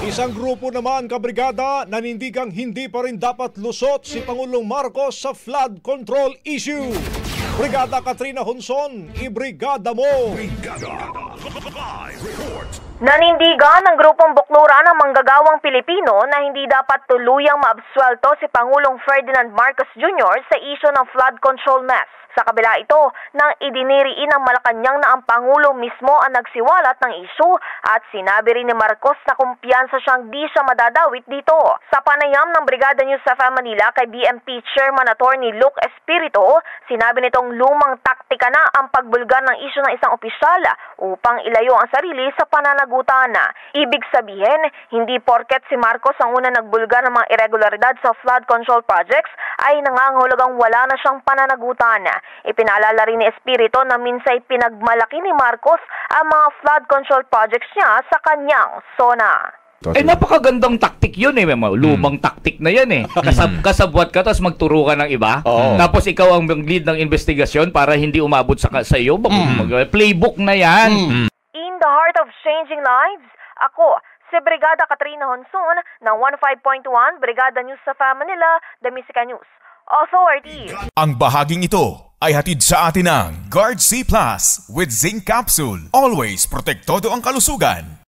Isang grupo naman, kabrigada, nanindigang hindi pa rin dapat lusot si Pangulong Marcos sa flood control issue. Brigada Katrina Honson, ibrigada mo! Nanindigan ng grupong Bukluran ng manggagawang Pilipino na hindi dapat tuluyang maabsuelto si Pangulong Ferdinand Marcos Jr. sa isyu ng flood control mess. Sa kabila ito, nang idiniriin ng Malacanang na ang Pangulo mismo ang nagsiwalat ng isyu at sinabi rin ni Marcos na kumpiyansa siyang di siya madadawit dito. Sa panayam ng Brigada News sa Manila kay BMP Chairman Attorney Luke Espiritu, sinabi nitong lumang taktika na ang pagbulgar ng isyu ng isang opisyal upang ilayo ang sarili sa pananagutan. Ibig sabihin, hindi porket si Marcos ang una nagbulgar ng mga irregularidad sa flood control projects ay nangangahulugang wala na siyang pananagutan. Ipinaalala rin ni Espiritu na minsay pinagmalaki ni Marcos ang mga flood control projects niya sa kanyang zona. Napakagandang taktik yun eh. Lumang taktik na yan eh. Kasabwat ka tapos magturo ka ng iba. Tapos ikaw ang lead ng investigasyon para hindi umabot sa iyo. Playbook na yan. In the heart of changing lives, ako, si Brigada Katrina Honson ng 15.1 Brigada News sa Manila, The Musica News Authority. Ang bahaging ito ay hatid sa atin ng Guard C Plus with Zinc Capsule. Always protektado ang kalusugan.